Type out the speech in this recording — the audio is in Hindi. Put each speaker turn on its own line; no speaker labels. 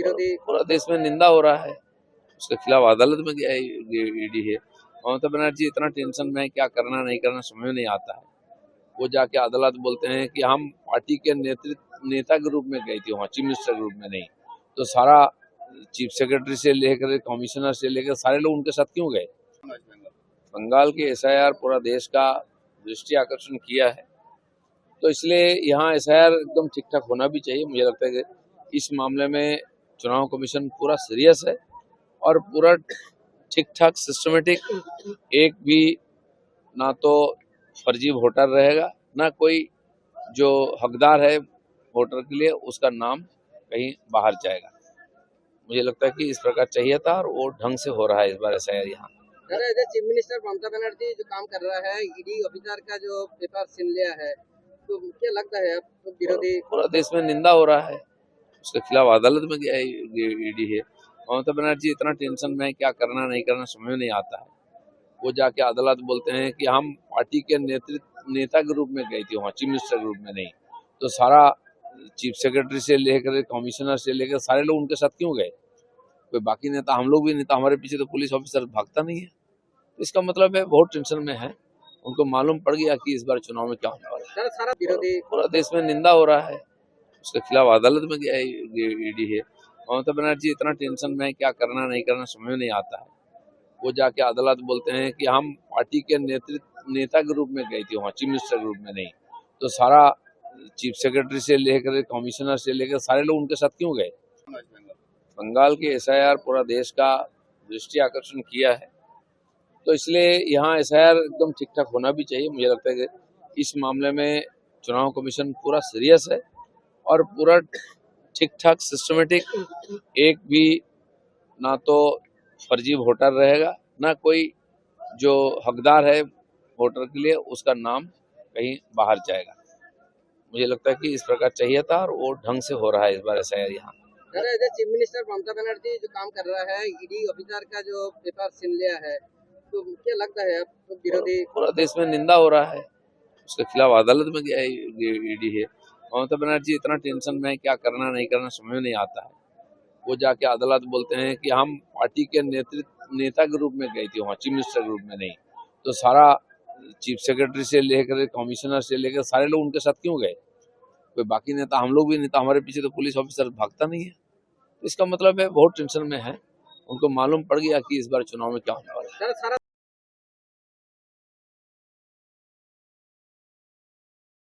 विरोधी
पूरा देश में निंदा हो रहा है, उसके खिलाफ अदालत में गया है ईडी है। ममता बनर्जी इतना टेंशन में है, क्या करना नहीं करना समझ में नहीं आता है। वो जाके अदालत बोलते हैं कि हम पार्टी के नेता के रूप में गई थी वहाँ, चीफ मिनिस्टर के रूप में नहीं। तो सारा चीफ सेक्रेटरी से लेकर कमिश्नर से लेकर सारे लोग उनके साथ क्यों गए। बंगाल के एसआईआर पूरा देश का दृष्टि आकर्षण किया है, तो इसलिए यहाँ एसआईआर एकदम ठीक ठाक होना भी चाहिए। मुझे लगता है कि इस मामले में चुनाव कमीशन पूरा सीरियस है और पूरा ठीक ठाक सिस्टमेटिक, एक भी ना तो फर्जी वोटर रहेगा, ना कोई जो हकदार है वोटर के लिए उसका नाम कहीं बाहर जाएगा। मुझे लगता है कि इस प्रकार चाहिए था और वो ढंग से हो रहा है इस बार एसआईआर यहाँ।
चीफ मिनिस्टर ममता बनर्जी जो काम कर रहा है, ईडी ऑफिसर का जो पेपर छीन लिया है, तो क्या लगता है अब विरोधी
पूरा देश में निंदा हो रहा है, उसके खिलाफ अदालत में गया है ईडी है। ममता बनर्जी इतना टेंशन में है, क्या करना नहीं करना समझ में नहीं आता है। वो जाके अदालत बोलते हैं कि हम पार्टी के नेता के रूप में गई थी वहाँ, चीफ मिनिस्टर के रूप में नहीं। तो सारा चीफ सेक्रेटरी से लेकर कमिश्नर से लेकर सारे लोग उनके साथ क्यों गए। कोई बाकी नेता, हम लोग भी नेता, हमारे पीछे तो पुलिस ऑफिसर भागता नहीं है। तो इसका मतलब है बहुत टेंशन में है, उनको मालूम पड़ गया कि इस बार चुनाव में क्या होने वाला है।
सारा विरोधी
पूरा देश में निंदा हो रहा है, उसके खिलाफ अदालत में गया है ईडी है। ममता बनर्जी इतना टेंशन में है, क्या करना नहीं करना समझ में नहीं आता है। वो जाके अदालत बोलते हैं कि हम पार्टी के नेता के रूप में गई थी वहाँ, चीफ मिनिस्टर के रूप में नहीं। तो सारा चीफ सेक्रेटरी से लेकर कमिश्नर से लेकर सारे लोग उनके साथ क्यों गए। बंगाल के एसआईआर पूरा देश का दृष्टि आकर्षण किया है, तो इसलिए यहाँ एसआईआर एकदम ठीक ठाक होना भी चाहिए। मुझे लगता है कि इस मामले में चुनाव कमीशन पूरा सीरियस है और पूरा ठीक ठाक सिस्टमेटिक, एक भी ना तो फर्जी वोटर रहेगा, ना कोई जो हकदार है वोटर के लिए उसका नाम कहीं बाहर जाएगा। मुझे लगता है कि इस प्रकार चाहिए था और वो ढंग से हो रहा है इस बार एसआईआर यहाँ।
चीफ मिनिस्टर ममता बनर्जी जो काम कर रहा है, ईडी ऑफिसर का जो पेपर छीन लिया है, तो क्या लगता है अब विरोधी
पूरा देश में निंदा हो रहा है, उसके खिलाफ अदालत में गया है ईडी है। ममता बनर्जी इतना टेंशन में है, क्या करना नहीं करना समझ में नहीं आता है। वो जाके अदालत बोलते हैं कि हम पार्टी के नेता के रूप में गई थी वहाँ, चीफ मिनिस्टर के रूप में नहीं। तो सारा चीफ सेक्रेटरी से लेकर कमिश्नर से लेकर सारे लोग उनके साथ क्यों गए। कोई बाकी नेता, हम लोग भी नेता, हमारे पीछे तो पुलिस ऑफिसर भागता नहीं है। तो इसका मतलब है बहुत टेंशन में है, उनको मालूम पड़ गया कि इस बार चुनाव में क्या होने वाला है।